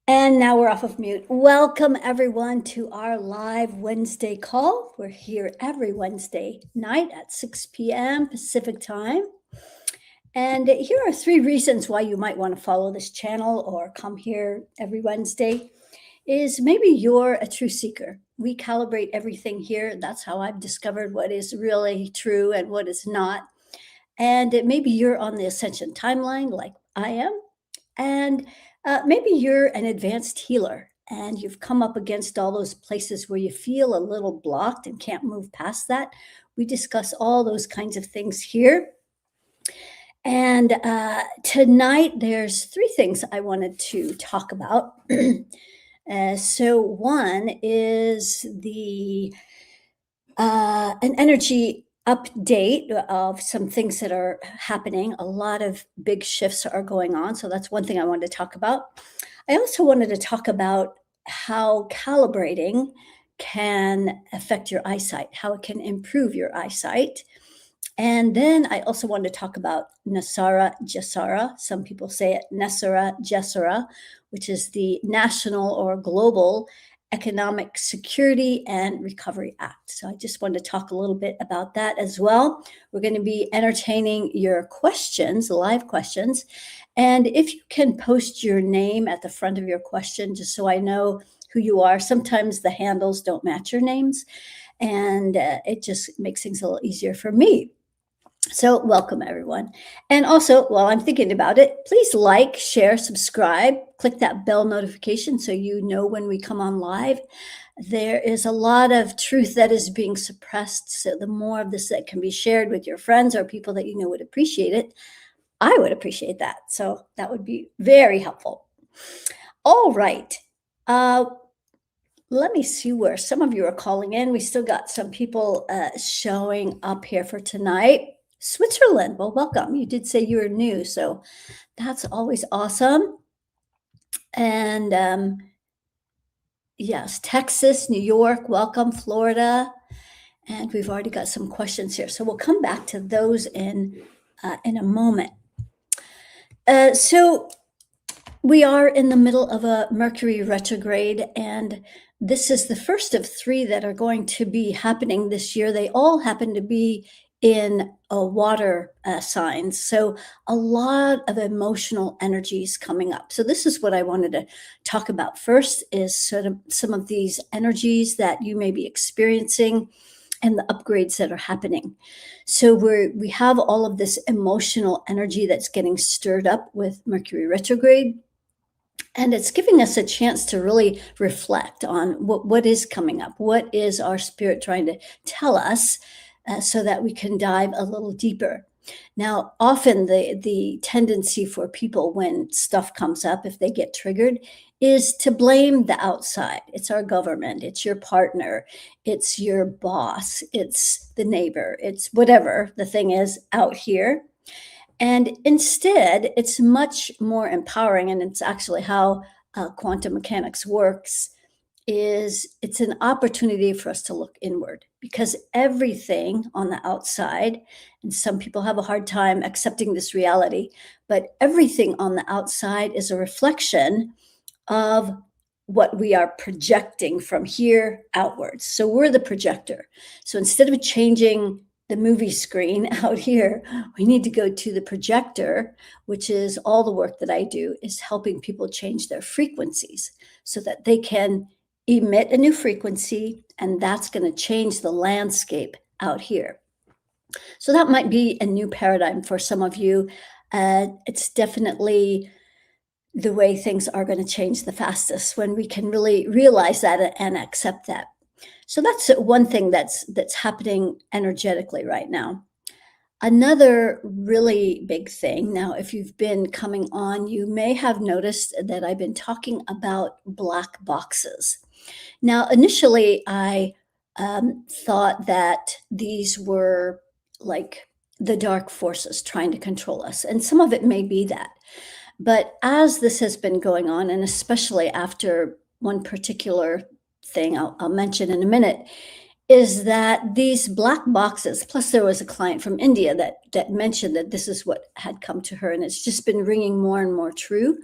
And now we're off of mute. Welcome everyone to our live Wednesday call. We're here every Wednesday night at 6 p.m. Pacific time. And here are 3 reasons why you might want to follow this channel or come here every Wednesday. Is maybe you're a truth seeker. We calibrate everything here. That's how I've discovered what is really true and what is not. And maybe you're on the ascension timeline like I am. And maybe you're an advanced healer and you've come up against all those places where you feel a little blocked and can't move past that. We discuss all those kinds of things here. And tonight, there's 3 things I wanted to talk about. So one is an energy update of some things that are happening. A lot of big shifts are going on. So that's one thing I wanted to talk about. I also wanted to talk about how calibrating can affect your eyesight, how it can improve your eyesight. And then I also wanted to talk about NESARA, GESARA. Some people say it NESARA, GESARA, which is the National or Global Economic Security and Recovery Act. So I just wanted to talk a little bit about that as well. We're going to be entertaining your questions, live questions. And if you can post your name at the front of your question, just so I know who you are. Sometimes the handles don't match your names, and it just makes things a little easier for me. So welcome everyone. And also, while I'm thinking about it, please like, share, subscribe, click that bell notification so you know when we come on live. There is a lot of truth that is being suppressed. So the more of this that can be shared with your friends or people that you know would appreciate it, I would appreciate that. So that would be very helpful. All right. Let me see where some of you are calling in. We still got some people showing up here for tonight. Switzerland, well, welcome. You did say you were new, so that's always awesome. And yes, Texas, New York, welcome, Florida. And we've already got some questions here, so we'll come back to those in a moment. So we are in the middle of a Mercury retrograde, and this is the first of 3 that are going to be happening this year. They all happen to be in water signs. So a lot of emotional energies coming up. So this is what I wanted to talk about first, is sort of some of these energies that you may be experiencing and the upgrades that are happening. So we have all of this emotional energy that's getting stirred up with Mercury retrograde. And it's giving us a chance to really reflect on what is coming up. What is our spirit trying to tell us so that we can dive a little deeper? Now, often the tendency for people when stuff comes up, if they get triggered, is to blame the outside. It's our government, it's your partner, it's your boss, it's the neighbor, it's whatever the thing is out here. And instead, it's much more empowering, and it's actually how quantum mechanics works, is it's an opportunity for us to look inward, because everything on the outside, and some people have a hard time accepting this reality, but everything on the outside is a reflection of what we are projecting from here outwards. So we're the projector. So instead of changing the movie screen out here, we need to go to the projector, which is all the work that I do, is helping people change their frequencies so that they can emit a new frequency, and that's going to change the landscape out here. So that might be a new paradigm for some of you. It's definitely the way things are going to change the fastest when we can really realize that and accept that. So that's one thing that's happening energetically right now. Another really big thing, now, if you've been coming on, you may have noticed that I've been talking about black boxes. Now, initially, I thought that these were like the dark forces trying to control us, and some of it may be that. But as this has been going on, and especially after one particular thing I'll mention in a minute, is that these black boxes, plus there was a client from India that mentioned that this is what had come to her, and it's just been ringing more and more true,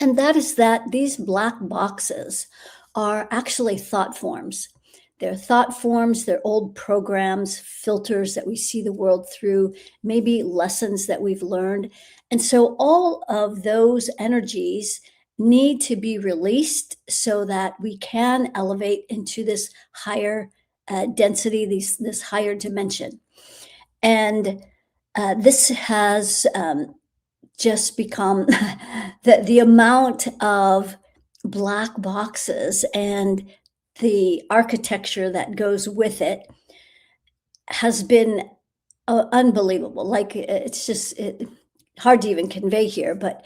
And that is that these black boxes are actually thought forms. They're thought forms, they're old programs, filters that we see the world through, maybe lessons that we've learned. And so all of those energies need to be released so that we can elevate into this higher density, this higher dimension. And this has just become the amount of black boxes and the architecture that goes with it has been unbelievable. Like it's just hard to even convey here, but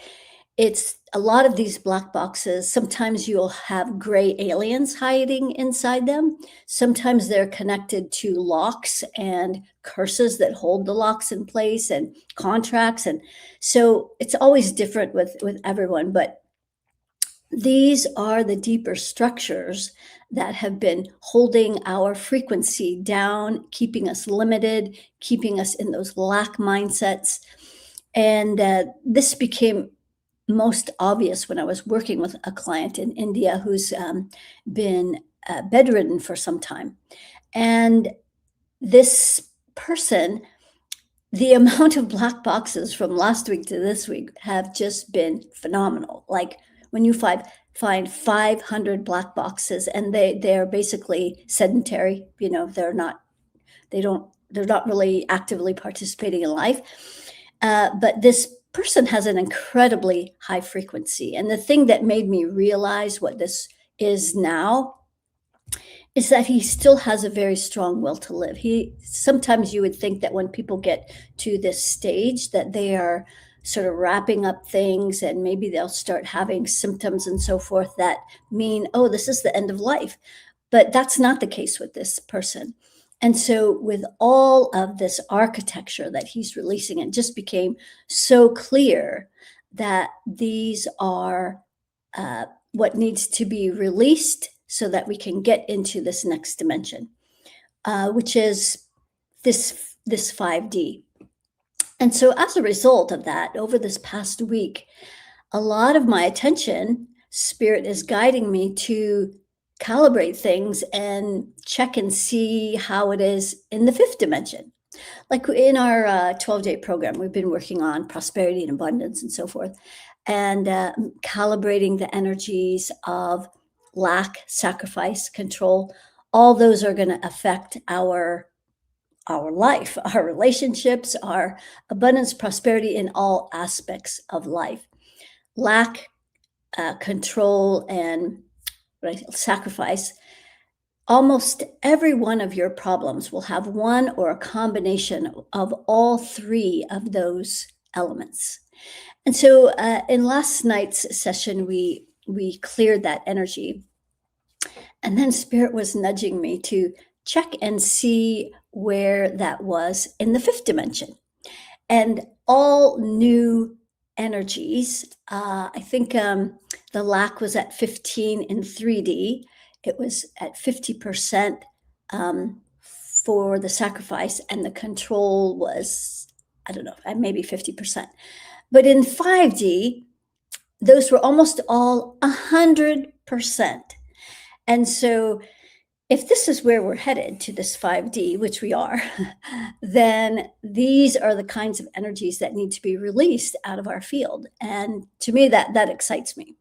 it's a lot of these black boxes. Sometimes you'll have gray aliens hiding inside them. Sometimes they're connected to locks and curses that hold the locks in place and contracts. And so it's always different with everyone. But these are the deeper structures that have been holding our frequency down, keeping us limited, keeping us in those lack mindsets. And this became most obvious when I was working with a client in India who's been bedridden for some time. And this person, the amount of black boxes from last week to this week have just been phenomenal. Like when you find 500 black boxes and they're basically sedentary, they're not really actively participating in life. But this person has an incredibly high frequency. And the thing that made me realize what this is now is that he still has a very strong will to live. Sometimes you would think that when people get to this stage that they are sort of wrapping up things and maybe they'll start having symptoms and so forth that mean, oh, this is the end of life. But that's not the case with this person. And so with all of this architecture that he's releasing, it just became so clear that these are what needs to be released so that we can get into this next dimension, which is this 5D. And so as a result of that, over this past week, a lot of my attention, Spirit is guiding me to calibrate things and check and see how it is in the fifth dimension. Like in our 12-day program, we've been working on prosperity and abundance and so forth, and calibrating the energies of lack, sacrifice, control. All those are going to affect our life, our relationships, our abundance, prosperity in all aspects of life. Lack, control, and sacrifice. Almost every one of your problems will have one or a combination of all three of those elements. And so in last night's session, we cleared that energy. And then Spirit was nudging me to check and see where that was in the fifth dimension. And all new energies, I think the lack was at 15 in 3D. It was at 50% for the sacrifice, and the control was, I don't know, maybe 50%. But in 5D, those were almost all 100%. And so if this is where we're headed to this 5D, which we are, then these are the kinds of energies that need to be released out of our field. And to me, that excites me.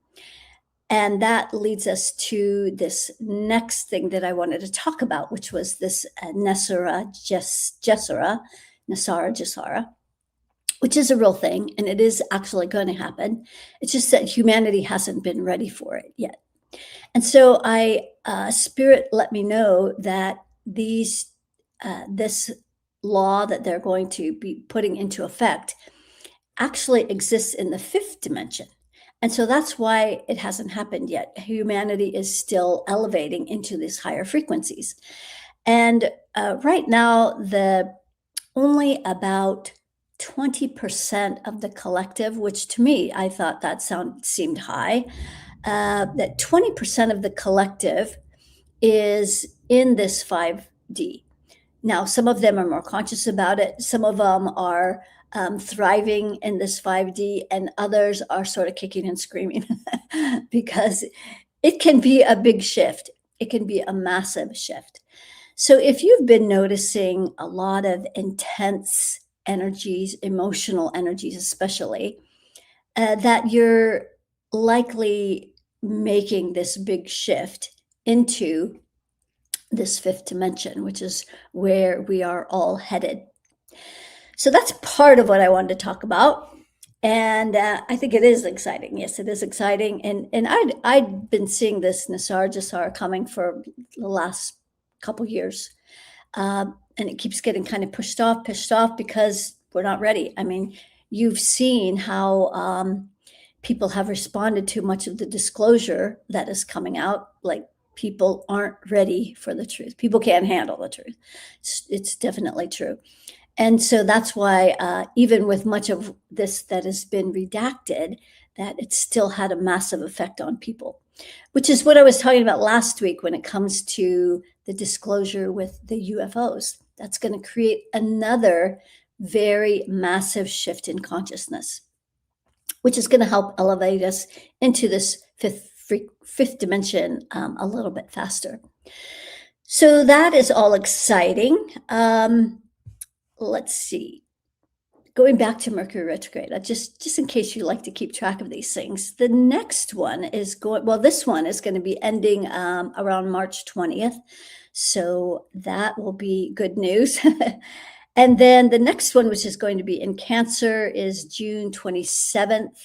And that leads us to this next thing that I wanted to talk about, which was this NESARA, GESARA, which is a real thing, and it is actually going to happen. It's just that humanity hasn't been ready for it yet. And so Spirit let me know that this law that they're going to be putting into effect actually exists in the fifth dimension. And so that's why it hasn't happened yet. Humanity is still elevating into these higher frequencies. And right now, only about 20% of the collective, which to me, I thought that seemed high, that 20% of the collective is in this 5D. Now, some of them are more conscious about it. Some of them are thriving in this 5D, and others are sort of kicking and screaming because it can be a big shift. It can be a massive shift. So if you've been noticing a lot of intense energies, emotional energies especially, that you're likely making this big shift into this fifth dimension, which is where we are all headed. So that's part of what I wanted to talk about. And I think it is exciting. Yes, it is exciting. And I'd been seeing this NESARA GESARA coming for the last couple years. And it keeps getting kind of pushed off because we're not ready. I mean, you've seen how people have responded to much of the disclosure that is coming out. Like, people aren't ready for the truth. People can't handle the truth. It's definitely true. And so that's why, even with much of this that has been redacted, that it still had a massive effect on people, which is what I was talking about last week when it comes to the disclosure with the UFOs. That's going to create another very massive shift in consciousness, which is going to help elevate us into this fifth dimension a little bit faster. So that is all exciting. Let's see. Going back to Mercury retrograde, just in case you like to keep track of these things, the next one is this one is going to be ending around March 20th. So that will be good news. And then the next one, which is going to be in Cancer, is June 27th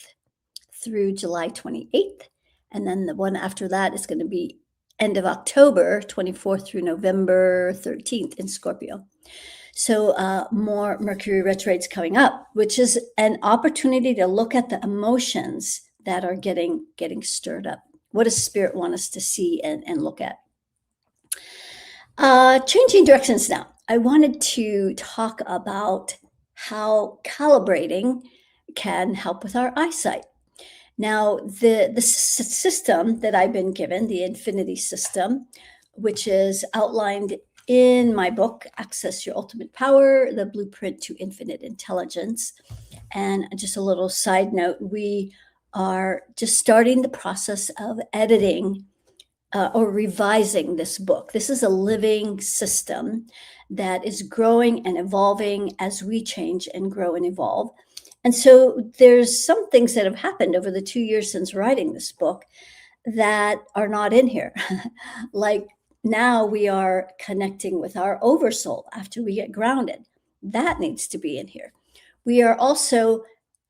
through July 28th. And then the one after that is going to be end of October 24th through November 13th in Scorpio. So more Mercury retrogrades coming up, which is an opportunity to look at the emotions that are getting stirred up. What does Spirit want us to see and look at? Changing directions now. I wanted to talk about how calibrating can help with our eyesight. Now, the system that I've been given, the Infinity system, which is outlined in my book, Access Your Ultimate Power, The Blueprint to Infinite Intelligence. And just a little side note, we are just starting the process of editing or revising this book. This is a living system that is growing and evolving as we change and grow and evolve. And so there's some things that have happened over the 2 years since writing this book that are not in here. Like, now we are connecting with our oversoul after we get grounded. That needs to be in here. We are also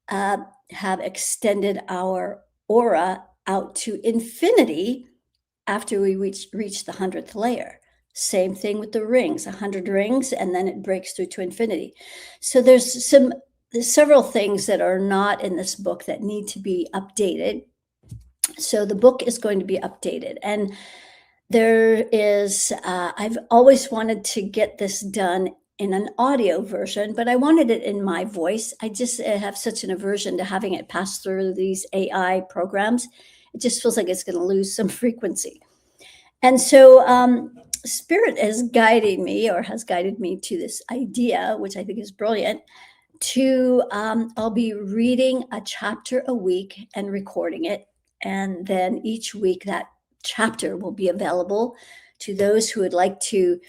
have extended our aura out to infinity after we reach the 100th layer. Same thing with the rings, 100 rings, and then it breaks through to infinity. So there's several things that are not in this book that need to be updated. So the book is going to be updated. And there is, I've always wanted to get this done in an audio version, but I wanted it in my voice. I just have such an aversion to having it pass through these AI programs. It just feels like it's going to lose some frequency. And so Spirit is guiding me, or has guided me, to this idea, which I think is brilliant, to I'll be reading a chapter a week and recording it. And then each week that chapter will be available to those who would like to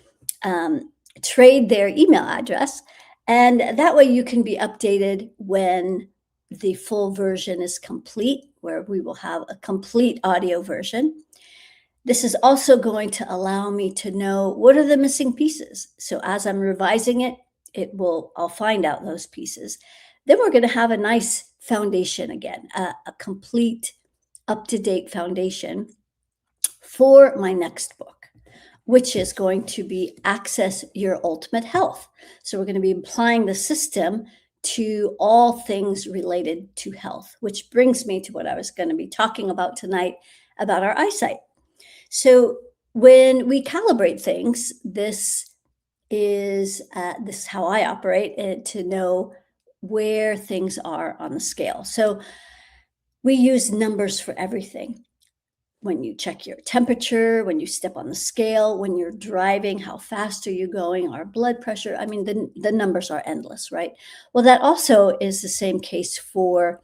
trade their email address. And that way you can be updated when the full version is complete, where we will have a complete audio version. This is also going to allow me to know what are the missing pieces. So as I'm revising it, I'll find out those pieces. Then we're going to have a nice foundation again, a complete, up-to-date foundation for my next book, which is going to be Access Your Ultimate Health. So we're going to be applying the system to all things related to health, which brings me to what I was going to be talking about tonight about our eyesight. So when we calibrate things, this is how I operate, to know where things are on the scale. So we use numbers for everything. when you check your temperature, when you step on the scale, when you're driving, how fast are you going, our blood pressure. I mean, the numbers are endless, right? Well, that also is the same case for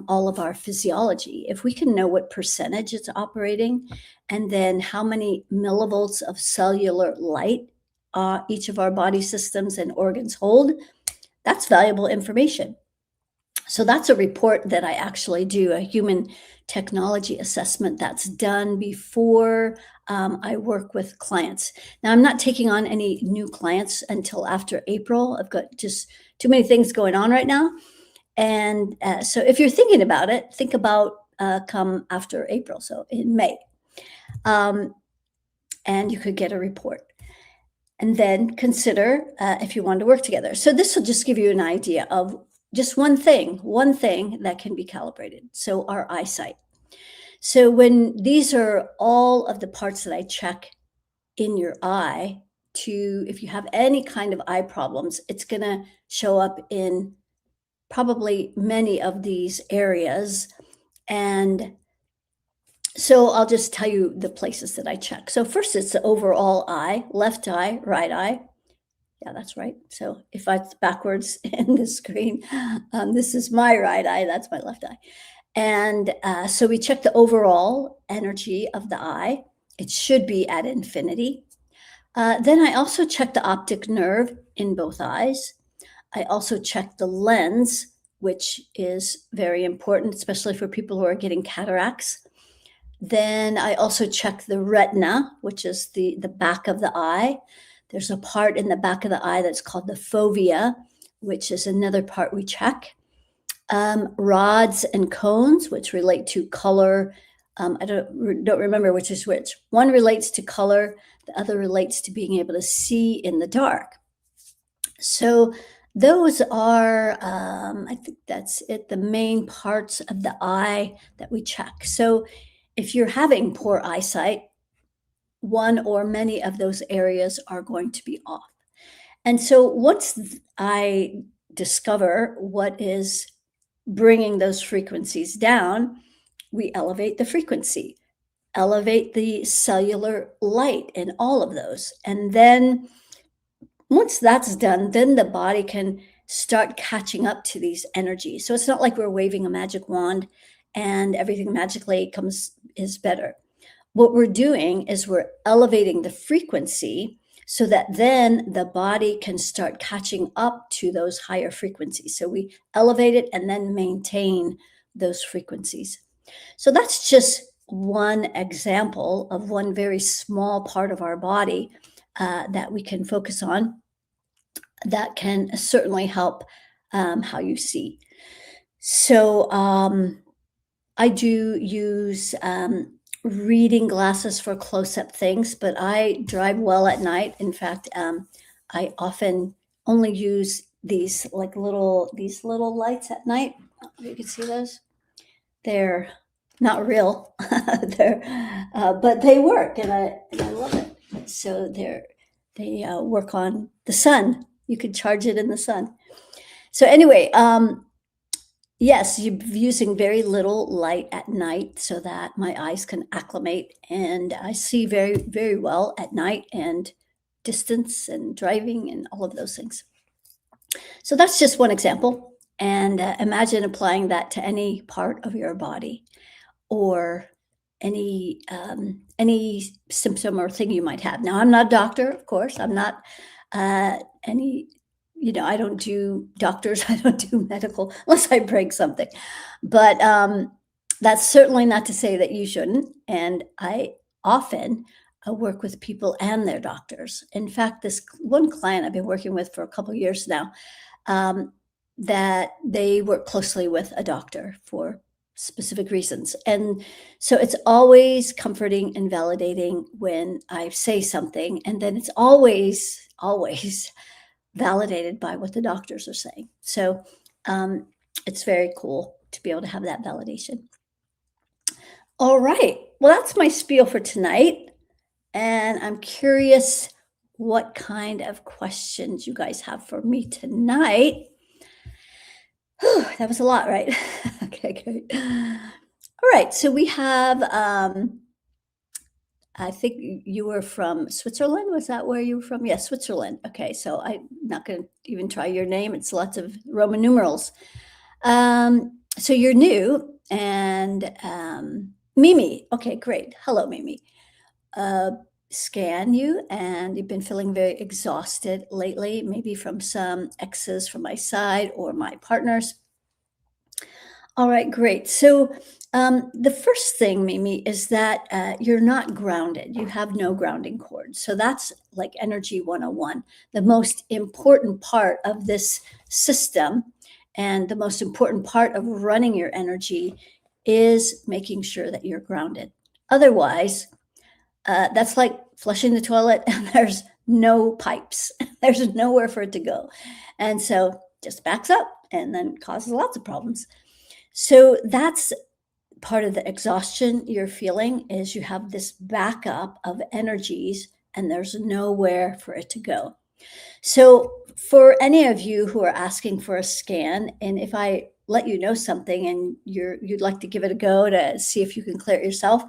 all of our physiology. If we can know what percentage it's operating, and then how many millivolts of cellular light each of our body systems and organs hold, that's valuable information. So that's a report that I actually do, a human technology assessment that's done before I work with clients. Now, I'm not taking on any new clients until after April. I've got just too many things going on right now. And so if you're thinking about it, think about come after April, so in May. And you could get a report. And then consider if you want to work together. So this will just give you an idea of just one thing that can be calibrated. So our eyesight. So when these are all of the parts that I check in your eye if you have any kind of eye problems, it's going to show up in probably many of these areas. And so I'll just tell you the places that I check. So first it's the overall eye, left eye, right eye. Yeah, that's right. So if it's backwards in the screen, this is my right eye, that's my left eye. And so we check the overall energy of the eye. It should be at infinity. Then I also check the optic nerve in both eyes. I also check the lens, which is very important, especially for people who are getting cataracts. Then I also check the retina, which is the back of the eye. There's a part in the back of the eye that's called the fovea, which is another part we check. Rods and cones, which relate to color. I don't remember which is which. One relates to color, the other relates to being able to see in the dark. So those are, I think that's it, the main parts of the eye that we check. So if you're having poor eyesight, one or many of those areas are going to be off. And so once I discover what is bringing those frequencies down, we elevate the frequency, elevate the cellular light in all of those. And then once that's done, then the body can start catching up to these energies. So it's not like we're waving a magic wand and everything magically is better. What we're doing is we're elevating the frequency so that then the body can start catching up to those higher frequencies. So we elevate it and then maintain those frequencies. So that's just one example of one very small part of our body that we can focus on that can certainly help how you see. So I do use reading glasses for close-up things, but I drive well at night. In fact, I often only use these little lights at night. You can see those. They're not real, but they work, and I love it. So they work on the sun. You could charge it in the sun. So anyway, yes, you're using very little light at night so that my eyes can acclimate, and I see very, very well at night and distance and driving and all of those things. So that's just one example. And imagine applying that to any part of your body or any symptom or thing you might have. Now, I'm not a doctor, of course. I'm not I don't do doctors. I don't do medical unless I break something. But that's certainly not to say that you shouldn't. And I often work with people and their doctors. In fact, this one client I've been working with for a couple of years now, that they work closely with a doctor for specific reasons. And so it's always comforting and validating when I say something, and then it's always, always validated by what the doctors are saying. So it's very cool to be able to have that validation. All right. Well, that's my spiel for tonight. And I'm curious what kind of questions you guys have for me tonight. Whew, that was a lot, right? Okay, great. All right. So we have I think you were from Switzerland. Was that where you were from? Yeah, Switzerland. Okay, so I'm not going to even try your name. It's lots of Roman numerals. So you're new, and Mimi. Okay, great. Hello, Mimi. Uh, Scan you, and you've been feeling very exhausted lately, maybe from some exes from my side or my partners. All right, great. So, the first thing, Mimi, is that you're not grounded. You have no grounding cord. So, that's like energy 101. The most important part of this system and the most important part of running your energy is making sure that you're grounded. Otherwise, that's like flushing the toilet and there's no pipes, there's nowhere for it to go. And so, just backs up and then causes lots of problems. So that's part of the exhaustion you're feeling is you have this backup of energies and there's nowhere for it to go. So for any of you who are asking for a scan, and if I let you know something and you'd like to give it a go to see if you can clear it yourself,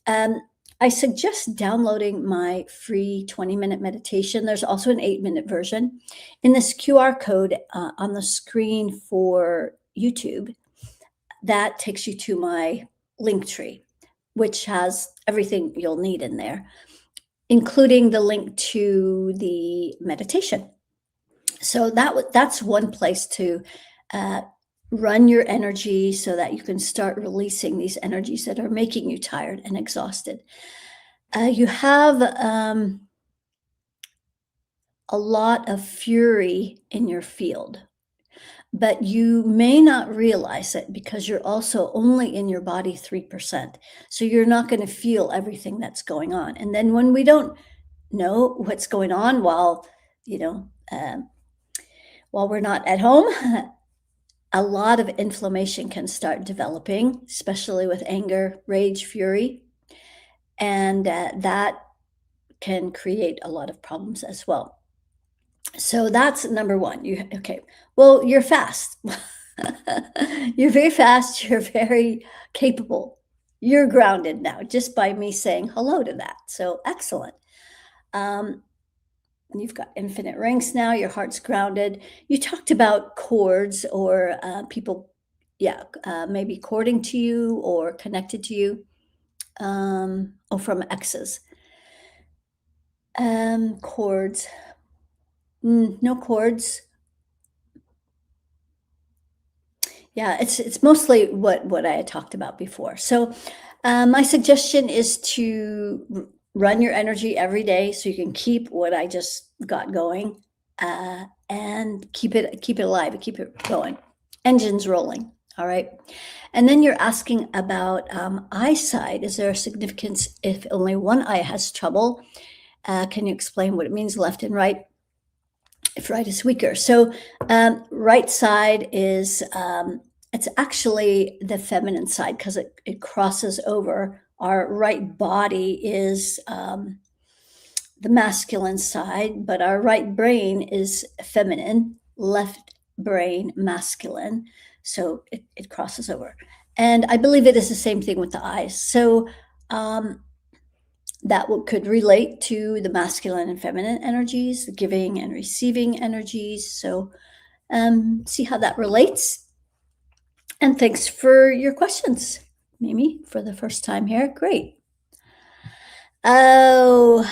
um, I suggest downloading my free 20-minute meditation. There's also an 8-minute version. In this QR code on the screen for YouTube, that takes you to my link tree, which has everything you'll need in there, including the link to the meditation. So that's one place to uh, run your energy so that you can start releasing these energies that are making you tired and exhausted. You have a lot of fury in your field, but you may not realize it because you're also only in your body 3%. So you're not going to feel everything that's going on. And then when we don't know what's going on you know, um, while we're not at home, a lot of inflammation can start developing, especially with anger, rage, fury. And that can create a lot of problems as well. So that's number one. Okay. Well, you're fast. You're very fast. You're very capable. You're grounded now just by me saying hello to that. So excellent. Um, you've got infinite rings now. Your heart's grounded. You talked about cords or people, yeah, maybe cording to you or connected to you, or from exes. Cords. No cords. Yeah, it's mostly what I had talked about before. So, my suggestion is to run your energy every day so you can keep what I just got going, and keep it alive, keep it going. Engines rolling. All right. And then you're asking about eyesight. Is there a significance if only one eye has trouble? Can you explain what it means, left and right? If right is weaker. So right side is it's actually the feminine side because it crosses over. Our right body is the masculine side, but our right brain is feminine, left brain masculine. So it crosses over. And I believe it is the same thing with the eyes. So that could relate to the masculine and feminine energies, the giving and receiving energies. So see how that relates. And thanks for your questions, Mimi, for the first time here. Great. Oh,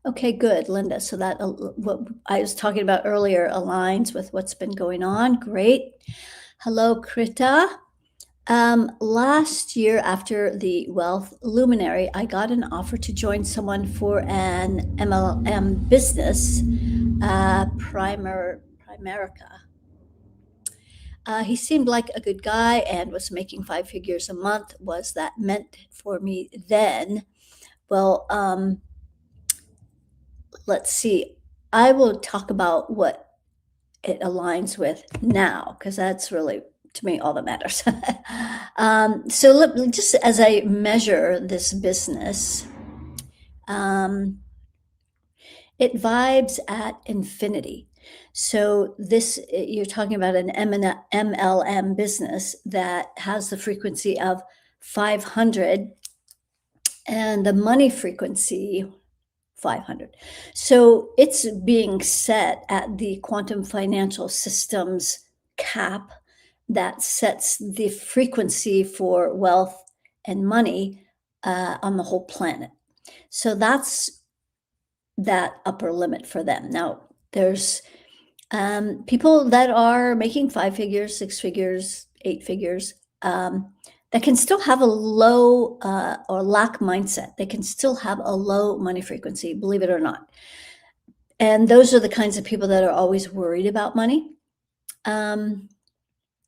okay, good, Linda. So that what I was talking about earlier aligns with what's been going on. Great. Hello, Krita. Last year after the Wealth Luminary, I got an offer to join someone for an MLM business, Primerica. He seemed like a good guy and was making 5 figures a month. Was that meant for me then? Well, let's see. I will talk about what it aligns with now, because that's really, to me, all that matters. So just as I measure this business, it vibes at infinity. So you're talking about an MLM business that has the frequency of 500 and the money frequency 500. So it's being set at the quantum financial systems cap that sets the frequency for wealth and money on the whole planet. So that's that upper limit for them. Now, there's people that are making 5 figures, 6 figures, 8 figures, that can still have a low or lack mindset. They can still have a low money frequency, believe it or not. And those are the kinds of people that are always worried about money.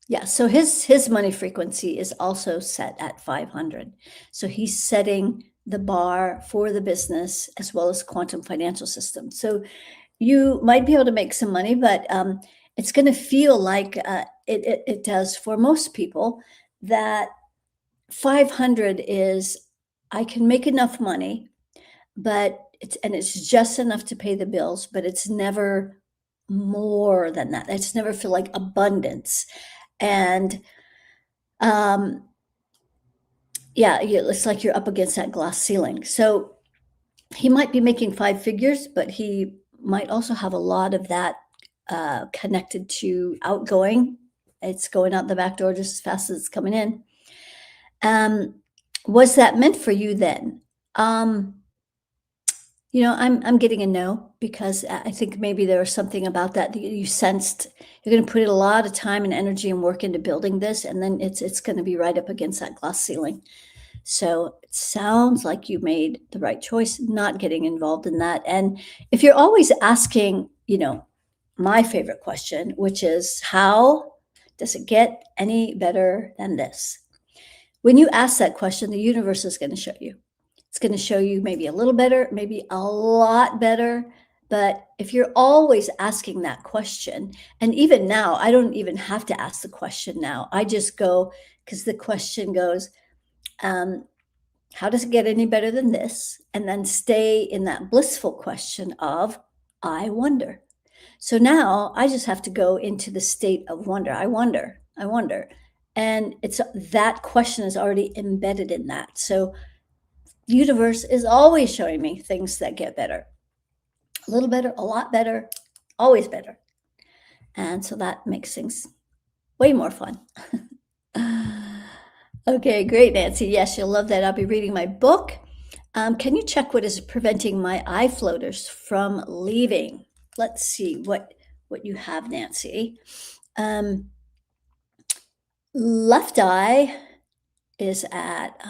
Yeah, so his money frequency is also set at 500. So he's setting the bar for the business as well as quantum financial system. So you might be able to make some money, but it's going to feel like it does for most people that 500 is I can make enough money, but it's just enough to pay the bills, but it's never more than that. It's never feel like abundance. And yeah, it's like you're up against that glass ceiling. So he might be making 5 figures, but he might also have a lot of that connected to outgoing. It's going out the back door just as fast as it's coming in. Was that meant for you then? I'm getting a no, because I think maybe there was something about that you sensed. You're going to put a lot of time and energy and work into building this, and then it's going to be right up against that glass ceiling. So it sounds like you made the right choice not getting involved in that. And if you're always asking, my favorite question, which is, how does it get any better than this? When you ask that question, the universe is going to show you. It's going to show you maybe a little better, maybe a lot better. But if you're always asking that question, and even now, I don't even have to ask the question now. I just go, because the question goes, how does it get any better than this? And then stay in that blissful question of, I wonder. So now I just have to go into the state of wonder. I wonder. And it's that question is already embedded in that. So the universe is always showing me things that get better. A little better, a lot better, always better. And so that makes things way more fun. Okay, great, Nancy. Yes, you'll love that. I'll be reading my book. Can you check what is preventing my eye floaters from leaving? Let's see what you have, Nancy. Left eye is at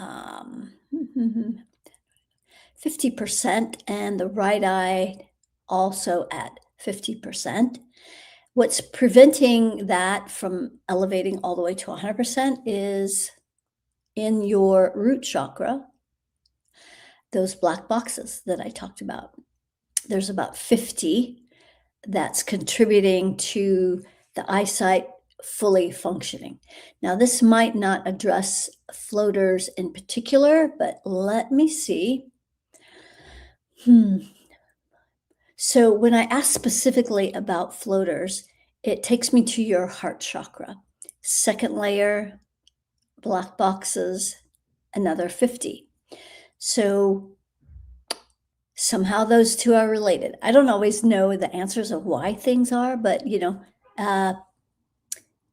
50%, and the right eye also at 50%. What's preventing that from elevating all the way to 100% is in your root chakra, those black boxes that I talked about. There's about 50 that's contributing to the eyesight fully functioning. Now, this might not address floaters in particular, but let me see. So when I ask specifically about floaters, it takes me to your heart chakra. Second layer, black boxes, another 50. So somehow those two are related. I don't always know the answers of why things are, but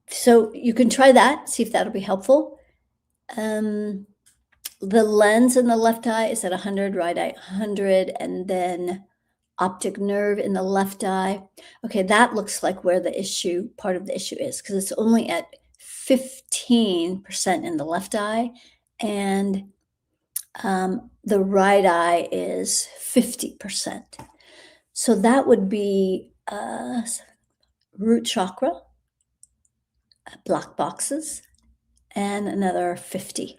so you can try that, see if that'll be helpful. The lens in the left eye is at 100, right eye 100, and then optic nerve in the left eye. Okay, that looks like where the part of the issue is, because it's only at 15% in the left eye, and the right eye is 50%. So that would be root chakra, black boxes, and another 50.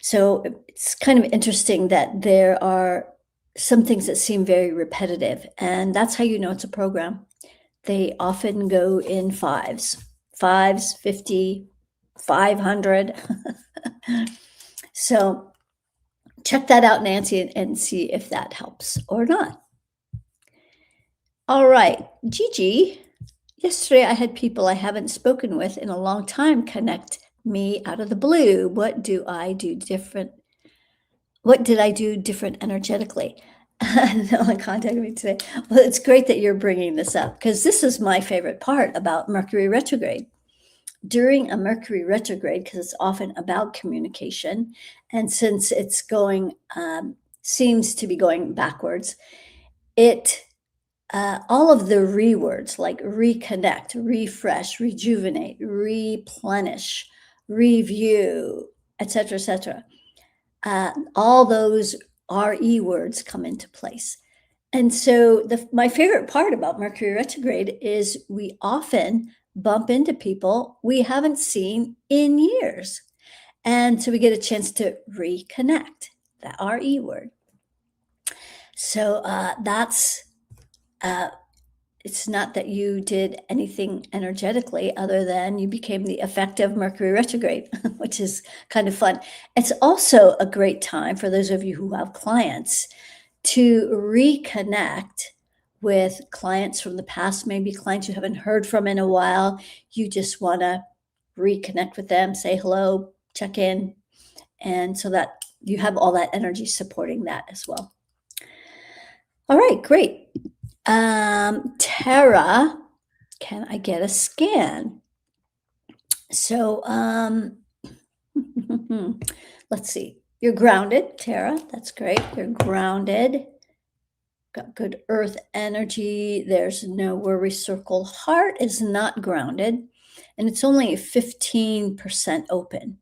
So it's kind of interesting that there are some things that seem very repetitive, and that's how you know it's a program. They often go in fives, 50, 500. So check that out, Nancy, and see if that helps or not. All right, Gigi. Yesterday, I had people I haven't spoken with in a long time connect me out of the blue. What do I do different? What did I do different energetically? No one contacted me today. Well, it's great that you're bringing this up because this is my favorite part about Mercury retrograde. During a Mercury retrograde, because it's often about communication, and since it's going, seems to be going backwards, it all of the words like reconnect, refresh, rejuvenate, replenish, review, etc., all those RE words come into place. And so my favorite part about Mercury retrograde is we often bump into people we haven't seen in years. And so we get a chance to reconnect, that RE word. So that's it's not that you did anything energetically other than you became the effect of Mercury retrograde, which is kind of fun. It's also a great time for those of you who have clients to reconnect with clients from the past, maybe clients you haven't heard from in a while. You just want to reconnect with them, say hello, check in, and so that you have all that energy supporting that as well. All right, great. Tara, can I get a scan? So, let's see. You're grounded, Tara. That's great. You're grounded. Got good earth energy. There's no worry circle. Heart is not grounded, and it's only 15% open.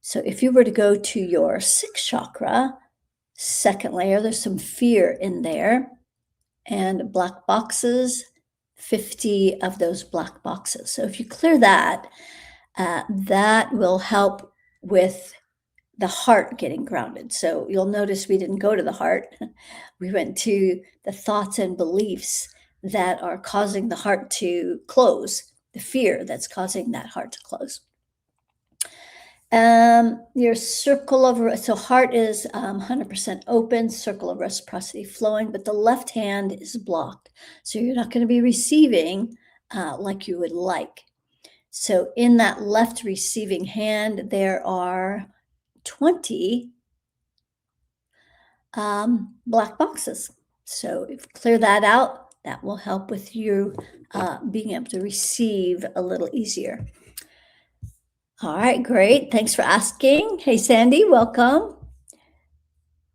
So if you were to go to your sixth chakra, second layer, there's some fear in there. And black boxes, 50 of those black boxes. So if you clear that, that will help with the heart getting grounded. So you'll notice we didn't go to the heart. We went to the thoughts and beliefs that are causing the heart to close, the fear that's causing that heart to close. Your circle of, so heart is 100% open, circle of reciprocity flowing, but the left hand is blocked. So you're not going to be receiving like you would like. So in that left receiving hand, there are 20 black boxes. So if you clear that out, that will help with you being able to receive a little easier. All right, great. Thanks for asking. Hey, Sandy, welcome.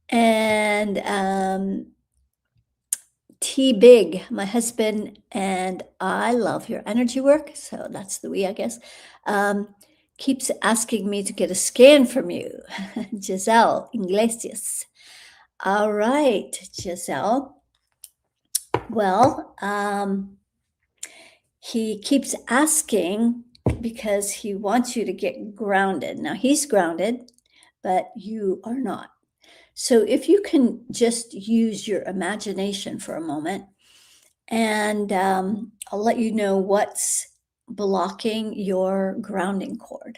And T Big, my husband and I love your energy work. So that's the we, I guess. Keeps asking me to get a scan from you. Giselle Iglesias. All right, Giselle. Well, he keeps asking because he wants you to get grounded. Now he's grounded, but you are not. So if you can just use your imagination for a moment, and I'll let you know what's blocking your grounding cord.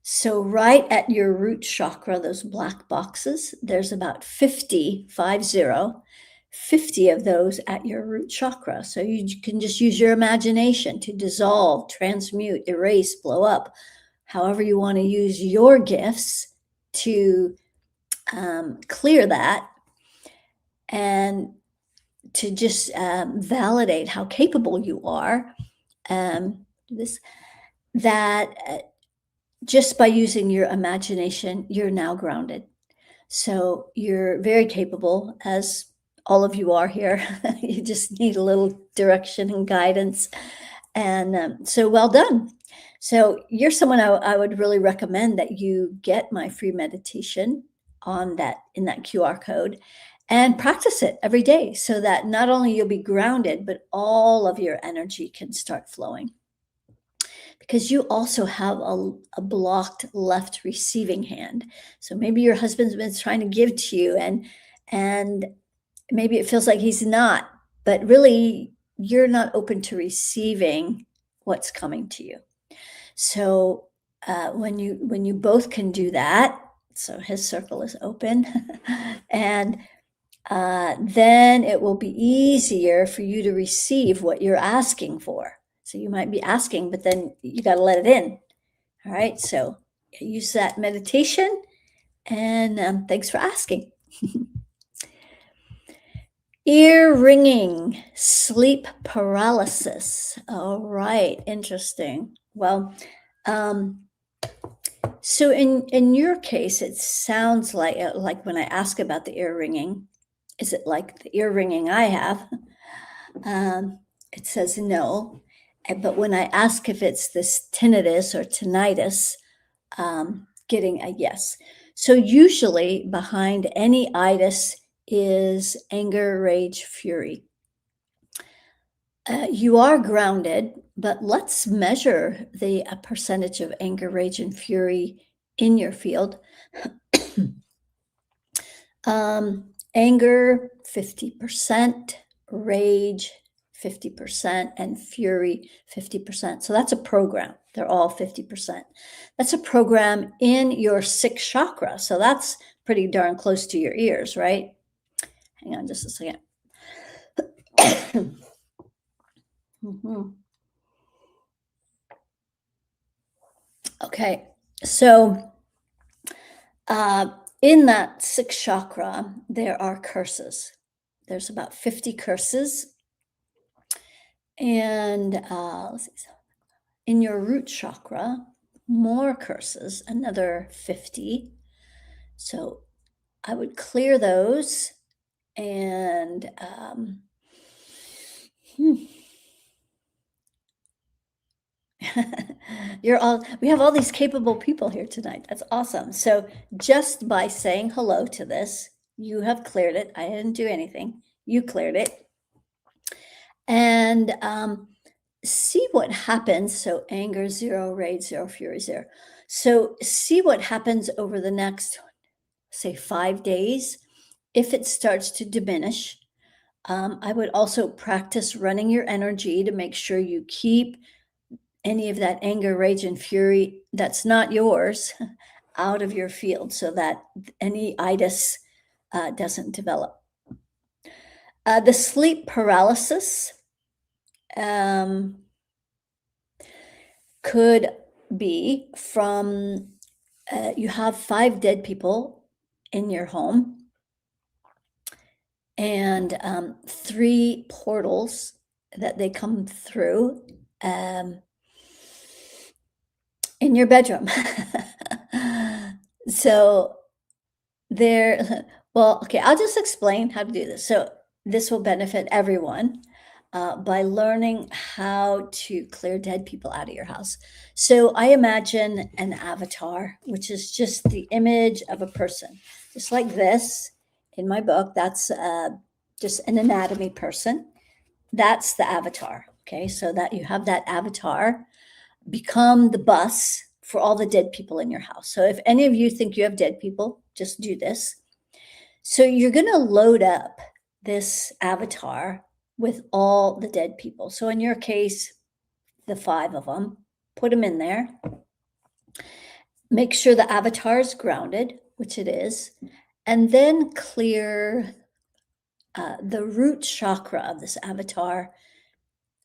So right at your root chakra, those black boxes, there's about 50 of those at your root chakra. So you can just use your imagination to dissolve, transmute, erase, blow up, however you want to use your gifts to clear that and to just validate how capable you are. Just by using your imagination, you're now grounded. So you're very capable, as all of you are here. You just need a little direction and guidance. And so well done. So you're someone I would really recommend that you get my free meditation on that in that QR code and practice it every day so that not only you'll be grounded, but all of your energy can start flowing. Because you also have a blocked left receiving hand. So maybe your husband's been trying to give to you and maybe it feels like he's not, but really you're not open to receiving what's coming to you. So when you both can do that, so his circle is open, and then it will be easier for you to receive what you're asking for. So you might be asking, but then you got to let it in. All right. So use that meditation And thanks for asking. Ear ringing, sleep paralysis. All right, interesting. Well, um, so in your case, it sounds like when I ask about the ear ringing, is it like the ear ringing I have? It says no. But when I ask if it's this tinnitus or tinnitus, getting a yes. So usually behind any itis is anger, rage, fury. You are grounded, but let's measure the percentage of anger, rage, and fury in your field. Anger, 50%, rage, 50%, and fury, 50%. So that's a program. They're all 50%. That's a program in your sixth chakra. So that's pretty darn close to your ears, right? Hang on just a second. Mhm. Okay, so in that sixth chakra, there are curses. There's about 50 curses. And let's see. In your root chakra, more curses, another 50. So I would clear those and we have all these capable people here tonight. That's awesome. So just by saying hello to this, you have cleared it. I didn't do anything. You cleared it. And see what happens. So anger, 0, rage, 0, fury, 0. So see what happens over the next, say, 5 days. If it starts to diminish, I would also practice running your energy to make sure you keep any of that anger, rage, and fury that's not yours out of your field so that any itis doesn't develop. The sleep paralysis could be from you have 5 dead people in your home and 3 portals that they come through in your bedroom. So there, well, okay, I'll just explain how to do this. So this will benefit everyone by learning how to clear dead people out of your house. So I imagine an avatar, which is just the image of a person, just like this in my book. That's just an anatomy person. That's the avatar. Okay, so that you have that avatar become the bus for all the dead people in your house. So if any of you think you have dead people, just do this. So you're going to load up this avatar with all the dead people. So in your case, the 5 of them, put them in there. Make sure the avatar is grounded, which it is, and then clear the root chakra of this avatar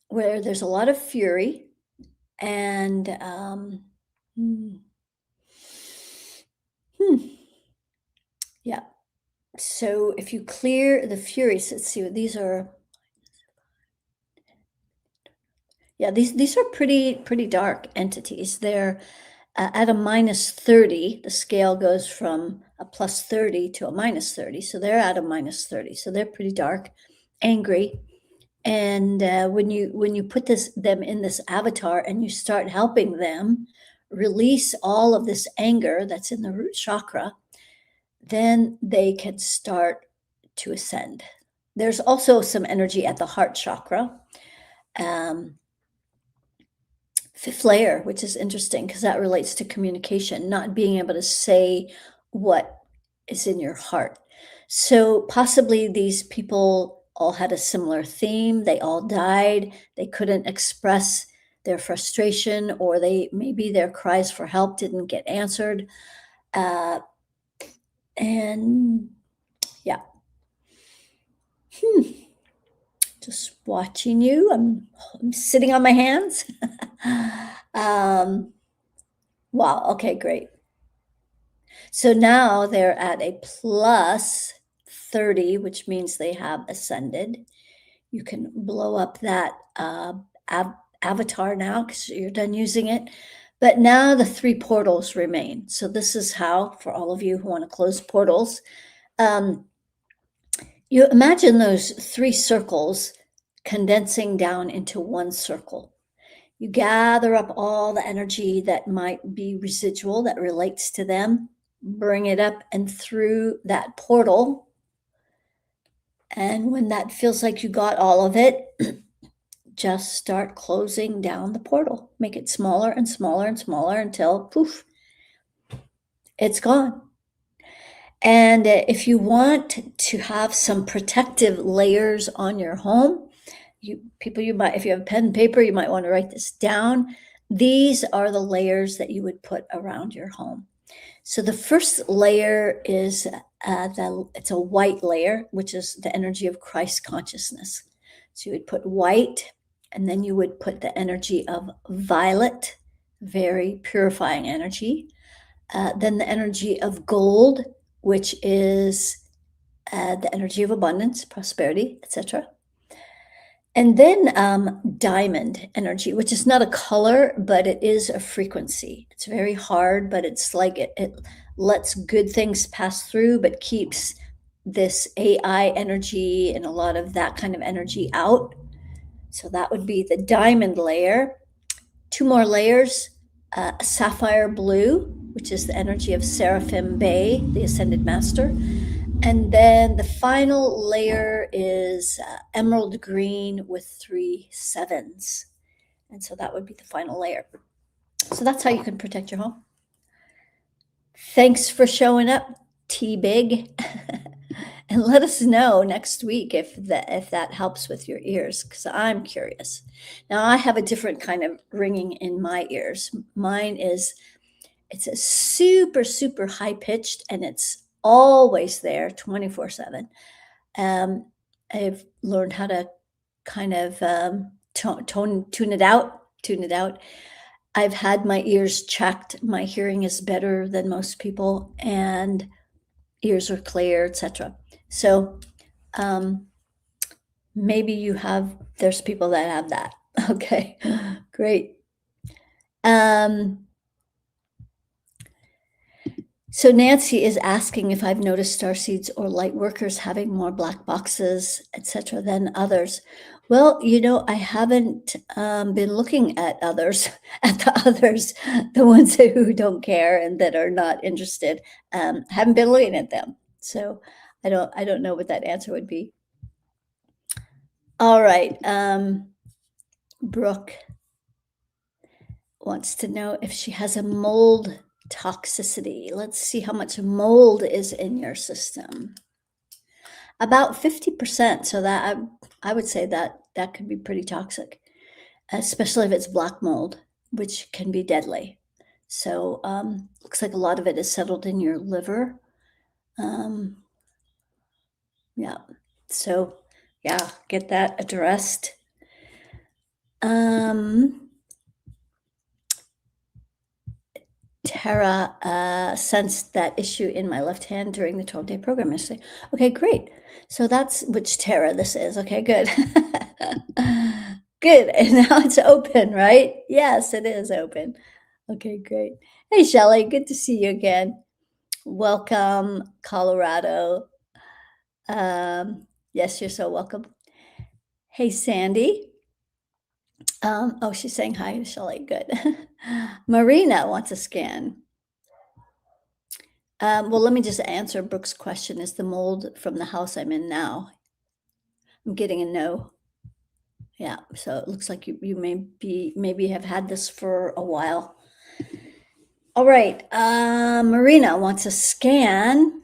where there's a lot of fury and yeah. So if you clear the furies, let's see what these are. Yeah, these are pretty dark entities. They're at a -30. The scale goes from a +30 to a -30. So they're at a -30. So they're pretty dark, angry. And when you put them in this avatar and you start helping them release all of this anger that's in the root chakra, then they can start to ascend. There's also some energy at the heart chakra, fifth layer, which is interesting because that relates to communication, not being able to say what is in your heart. So possibly these people all had a similar theme. They all died. They couldn't express their frustration, or maybe their cries for help didn't get answered. And yeah. Just watching you. I'm sitting on my hands. Wow. Okay, great. So now they're at a plus 30, which means they have ascended. You can blow up that avatar now because you're done using it. But now the 3 portals remain. So this is how, for all of you who want to close portals, you imagine those 3 circles condensing down into 1 circle. You gather up all the energy that might be residual that relates to them, bring it up and through that portal. And when that feels like you got all of it, just start closing down the portal. Make it smaller and smaller and smaller until poof, it's gone. And if you want to have some protective layers on your home, you might, if you have a pen and paper, you might want to write this down. These are the layers that you would put around your home. So the first layer is it's a white layer, which is the energy of Christ consciousness. So you would put white, and then you would put the energy of violet, very purifying energy. Then the energy of gold, which is the energy of abundance, prosperity, etc. And then diamond energy, which is not a color, but it is a frequency. It's very hard, but it's like it lets good things pass through, but keeps this AI energy and a lot of that kind of energy out. So that would be the diamond layer. 2 more layers, sapphire blue, which is the energy of Seraphim Bay, the Ascended Master. And then the final layer is emerald green with 3 sevens. And so that would be the final layer. So that's how you can protect your home. Thanks for showing up, T-Big. And let us know next week if that helps with your ears, because I'm curious. Now, I have a different kind of ringing in my ears. Mine is, it's a super, super high pitched, and it's always there 24/7. I've learned how to kind of tune it out. I've had my ears checked. My hearing is better than most people, and ears are clear, etc. So maybe there's people that have that. Okay, great. So Nancy is asking if I've noticed starseeds or light workers having more black boxes, etc., than others. Well, I haven't been looking at others, the ones who don't care and that are not interested. Haven't been looking at them, so I don't know what that answer would be. All right, Brooke wants to know if she has a mold toxicity. Let's see how much mold is in your system. About 50%. So that I would say that could be pretty toxic, especially if it's black mold, which can be deadly. So looks like a lot of it is settled in your liver. Yeah. So yeah, get that addressed. Tara sensed that issue in my left hand during the 12-day program yesterday. Okay, great. So that's which Tara this is. Okay, good. Good. And now it's open, right? Yes, it is open. Okay, great. Hey, Shelley, good to see you again. Welcome, Colorado. Yes, you're so welcome. Hey, Sandy. Oh, she's saying hi to Shelley. Good. Marina wants a scan. Well, let me just answer Brooke's question. Is the mold from the house I'm in now? I'm getting a no. Yeah, so it looks like you maybe have had this for a while. All right, Marina wants a scan.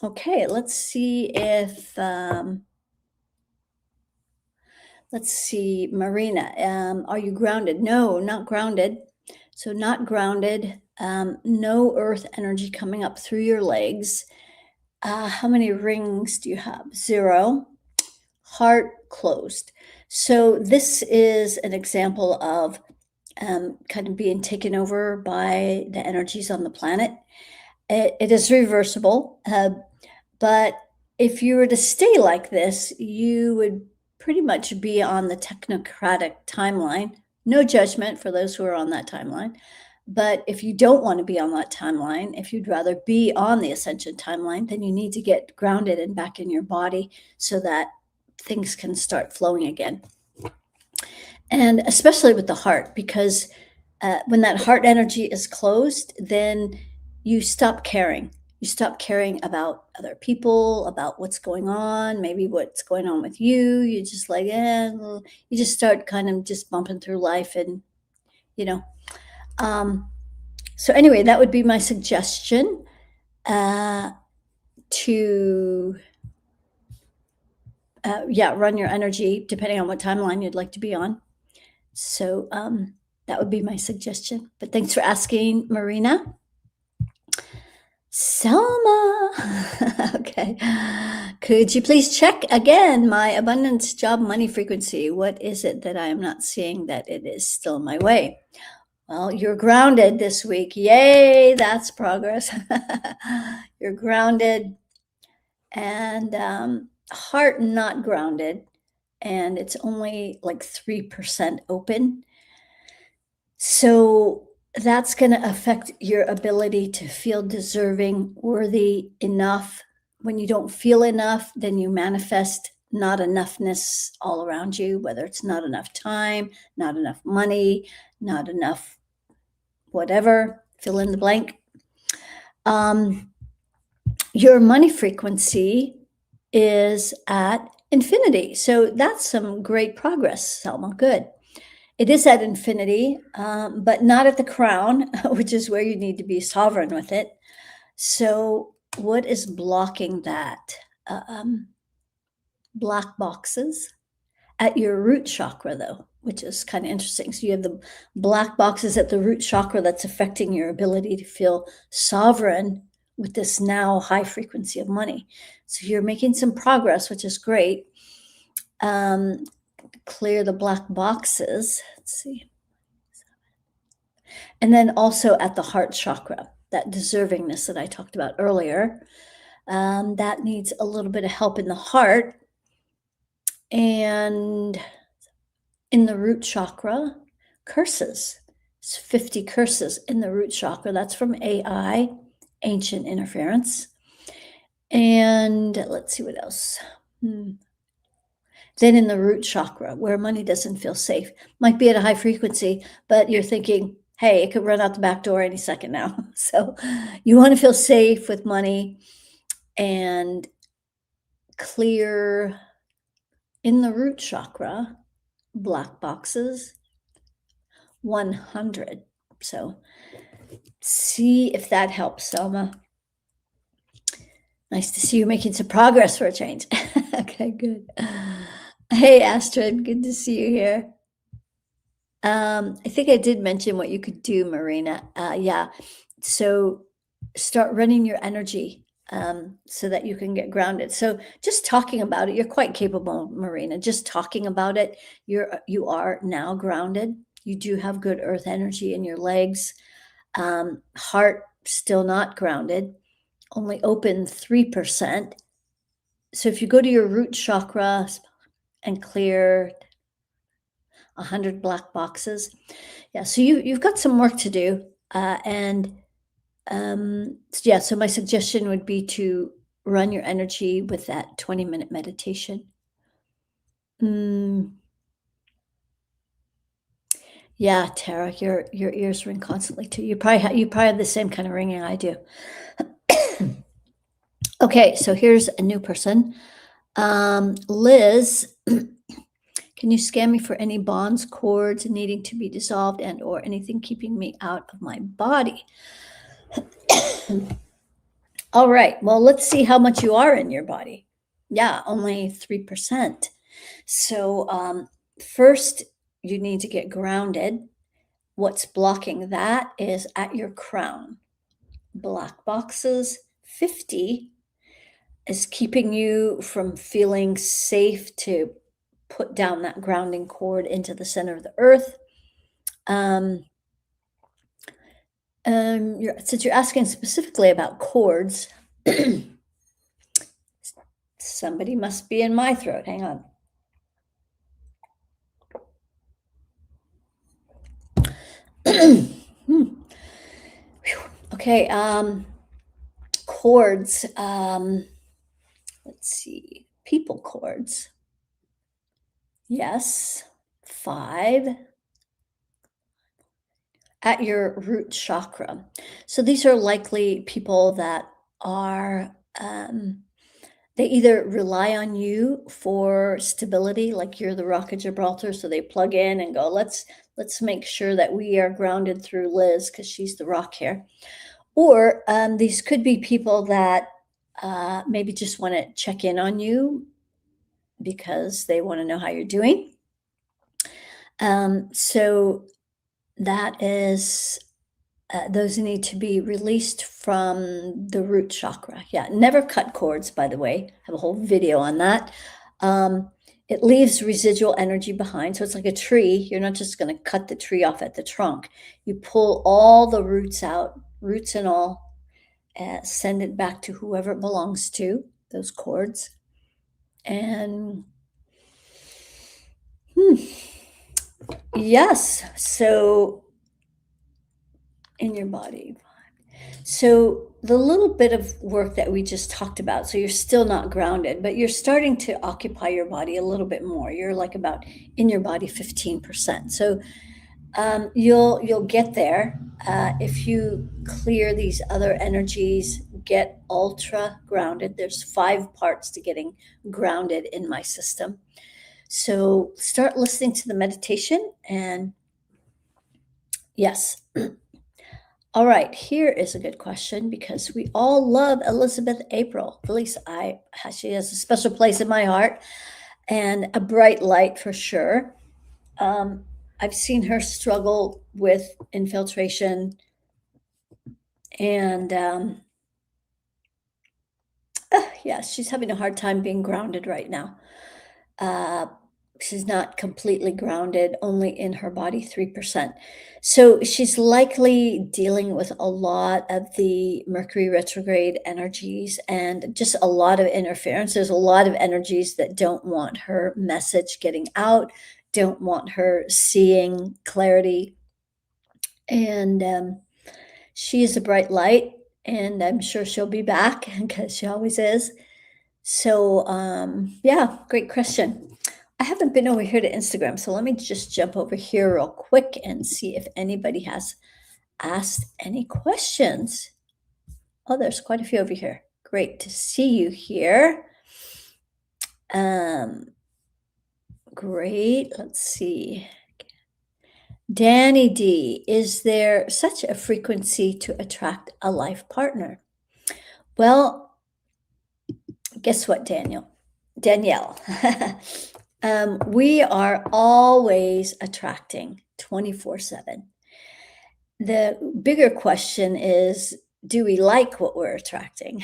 Okay, let's see if, let's see, Marina, are you grounded? No, not grounded. So not grounded, no earth energy coming up through your legs. How many rings do you have? 0. Heart closed. So this is an example of kind of being taken over by the energies on the planet. It is reversible, but if you were to stay like this, you would pretty much be on the technocratic timeline. No judgment for those who are on that timeline. But if you don't want to be on that timeline, if you'd rather be on the ascension timeline, then you need to get grounded and back in your body so that things can start flowing again. And especially with the heart, because when that heart energy is closed, then you stop caring. You stop caring about other people, about what's going on, maybe what's going on with you. You just like, well, you just start kind of just bumping through life and, you know. Um, so, anyway, that would be my suggestion to, yeah, run your energy depending on what timeline you'd like to be on. So, that would be my suggestion. But thanks for asking, Marina. Selma. Okay. Could you please check again my abundance job money frequency? What is it that I am not seeing that it is still in my way? Well, you're grounded this week. Yay, that's progress. You're grounded and heart not grounded, and it's only like 3% open. So that's going to affect your ability to feel deserving, worthy, enough. When you don't feel enough, then you manifest not enoughness all around you, whether it's not enough time, not enough money, not enough whatever, fill in the blank. Your money frequency is at infinity. So that's some great progress, Selma. Good. It is at infinity, but not at the crown, which is where you need to be sovereign with it. So, what is blocking that? Black boxes at your root chakra, though, which is kind of interesting. So, you have the black boxes at the root chakra that's affecting your ability to feel sovereign with this now high frequency of money. So, you're making some progress, which is great. Clear the black boxes. Let's see. And then also at the heart chakra, that deservingness that I talked about earlier, that needs a little bit of help in the heart. And in the root chakra, curses. It's 50 curses in the root chakra. That's from AI, ancient interference. And let's see what else. Then in the root chakra, where money doesn't feel safe, might be at a high frequency, but you're thinking, hey, it could run out the back door any second now. So you want to feel safe with money and clear in the root chakra, black boxes, 100. So see if that helps, Selma. Nice to see you making some progress for a change. Okay, good. Hey, Astrid, good to see you here. I think I did mention what you could do, Marina. Yeah. So start running your energy so that you can get grounded. So just talking about it, you're quite capable, Marina. Just talking about it, you are now grounded. You do have good earth energy in your legs. Heart still not grounded, only open 3%. So if you go to your root chakra and clear 100 black boxes. Yeah, so you've got some work to do. Yeah, so my suggestion would be to run your energy with that 20-minute meditation. Yeah, Tara, your ears ring constantly too. You probably have the same kind of ringing I do. Okay, so here's a new person. Liz, can you scan me for any bonds, cords needing to be dissolved and or anything keeping me out of my body? All right, well, let's see how much you are in your body. Yeah, only 3%. So first, you need to get grounded. What's blocking that is at your crown. Black boxes, 50, is keeping you from feeling safe to put down that grounding cord into the center of the earth. Since you're asking specifically about chords, somebody must be in my throat. Hang on. Hmm. Phew. Okay, chords. Let's see. People chords. Yes. 5 at your root chakra. So these are likely people that are they either rely on you for stability, like you're the Rock of Gibraltar, so they plug in and go, let's make sure that we are grounded through Liz because she's the rock here. Or these could be people that maybe just want to check in on you because they want to know how you're doing. So that is those need to be released from the root chakra. Yeah, never cut cords, by the way. I have a whole video on that. It leaves residual energy behind. So it's like a tree. You're not just going to cut the tree off at the trunk. You pull all the roots out, roots and all, send it back to whoever it belongs to, those cords. And yes, so in your body. So the little bit of work that we just talked about, so you're still not grounded, but you're starting to occupy your body a little bit more. You're like about in your body 15%. So you'll get there if you clear these other energies, get ultra grounded. There's 5 parts to getting grounded in my system. So start listening to the meditation and yes. All right, here is a good question because we all love Elizabeth April. At least she has a special place in my heart and a bright light for sure. I've seen her struggle with infiltration and yeah, she's having a hard time being grounded right now. Uh, she's not completely grounded, only in her body 3%. So she's likely dealing with a lot of the Mercury retrograde energies and just a lot of interference. There's a lot of energies that don't want her message getting out, don't want her seeing clarity. And she is a bright light, and I'm sure she'll be back because she always is. So, yeah, great question. I haven't been over here to Instagram, so let me just jump over here real quick and see if anybody has asked any questions. Oh, there's quite a few over here. Great to see you here. Great. Let's see. Danny D, is there such a frequency to attract a life partner? Well, guess what, Danielle. We are always attracting 24/7. The bigger question is, do we like what we're attracting?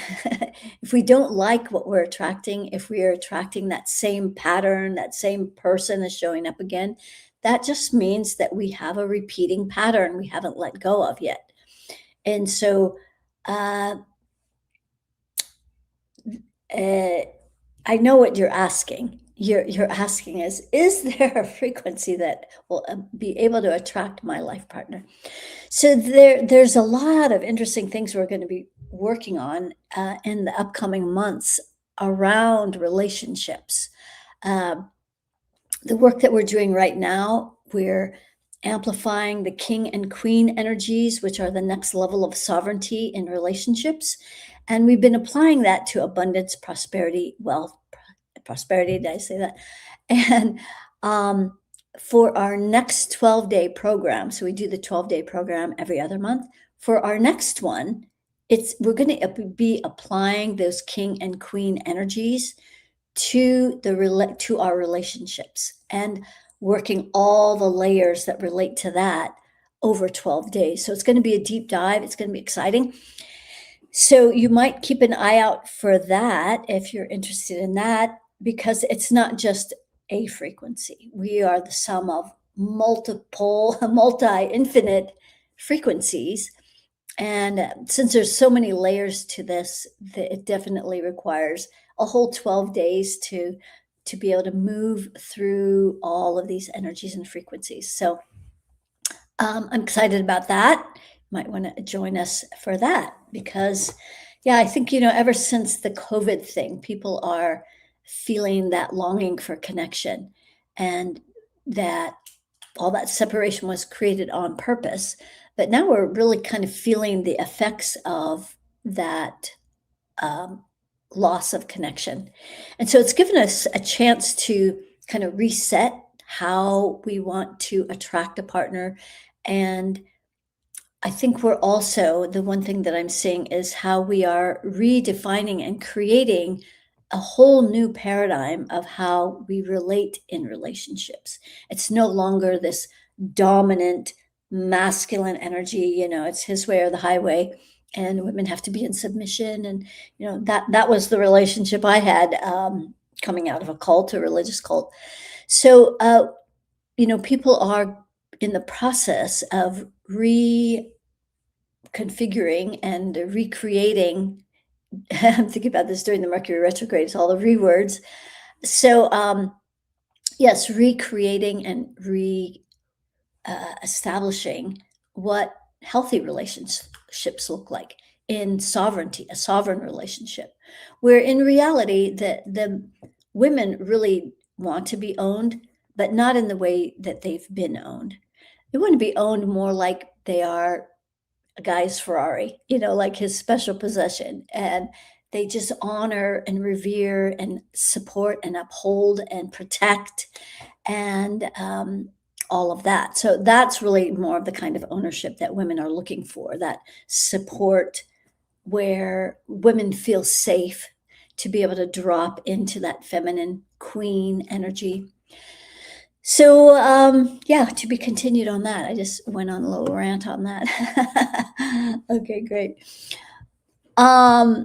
If we don't like what we're attracting, if we are attracting that same pattern, that same person is showing up again, that just means that we have a repeating pattern we haven't let go of yet. And so, uh, uh, I know what you're asking. You're asking is there a frequency that will be able to attract my life partner? So there's a lot of interesting things we're going to be working on in the upcoming months around relationships. Uh, the work that we're doing right now, we're amplifying the king and queen energies, which are the next level of sovereignty in relationships. And we've been applying that to abundance, prosperity, wealth, prosperity. Did I say that? And for our next 12-day program, so we do the 12-day program every other month. For our next one, we're going to be applying those king and queen energies to our relationships and working all the layers that relate to that over 12 days. So it's going to be a deep dive. It's going to be exciting. So you might keep an eye out for that if you're interested in that, because it's not just a frequency. We are the sum of multiple, infinite frequencies. And since there's so many layers to this, it definitely requires a whole 12 days to be able to move through all of these energies and frequencies. So I'm excited about that. Might want to join us for that because, yeah, I think, ever since the COVID thing, people are feeling that longing for connection and that all that separation was created on purpose. But now we're really kind of feeling the effects of that um, loss of connection. And so it's given us a chance to kind of reset how we want to attract a partner. And I think we're also, the one thing that I'm seeing is how we are redefining and creating a whole new paradigm of how we relate in relationships. It's no longer this dominant masculine energy, it's his way or the highway, and women have to be in submission. And that was the relationship I had, coming out of a cult, a religious cult. So people are in the process of reconfiguring and recreating. I'm thinking about this during the Mercury retrograde, it's all the rewords. So, yes, recreating and establishing what healthy relationships look like in sovereignty, a sovereign relationship, where in reality, the women really want to be owned, but not in the way that they've been owned. They want to be owned more like they are a guy's Ferrari, like his special possession. And they just honor and revere and support and uphold and protect and all of that. So that's really more of the kind of ownership that women are looking for, that support where women feel safe to be able to drop into that feminine queen energy. So, yeah, to be continued on that. I just went on a little rant on that. Okay, great. I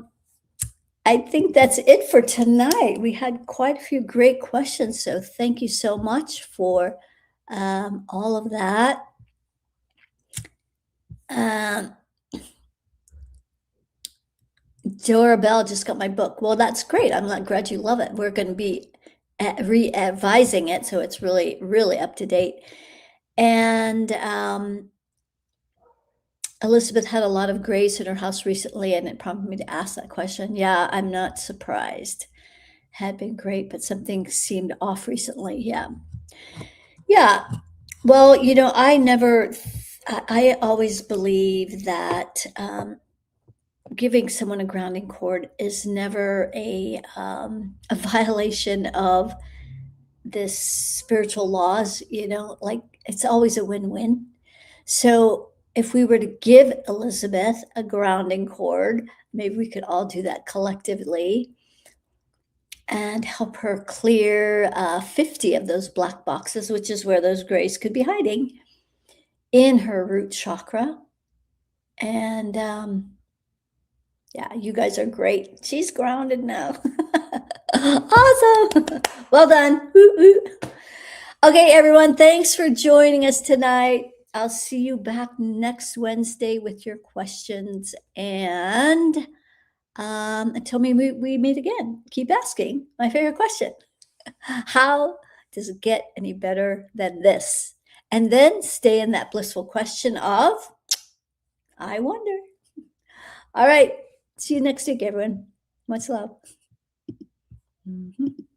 think that's it for tonight. We had quite a few great questions, so thank you so much for all of that. Um, Dora Bell just got my book. Well, that's great. I'm glad you love it. We're going to be revising it, so it's really, really up to date. And Elizabeth had a lot of grays in her house recently, and it prompted me to ask that question. Yeah, I'm not surprised. Had been great, but something seemed off recently. Yeah. Yeah. Well, I always believe that giving someone a grounding cord is never a violation of this spiritual laws, like it's always a win-win. So if we were to give Elizabeth a grounding cord, maybe we could all do that collectively and help her clear 50 of those black boxes, which is where those grays could be hiding in her root chakra. And yeah, you guys are great. She's grounded now. Awesome. Well done. Okay, everyone, thanks for joining us tonight. I'll see you back next Wednesday with your questions. And until we meet again, keep asking my favorite question. How does it get any better than this? And then stay in that blissful question of, I wonder. All right. See you next week, everyone. Much love. Mhm.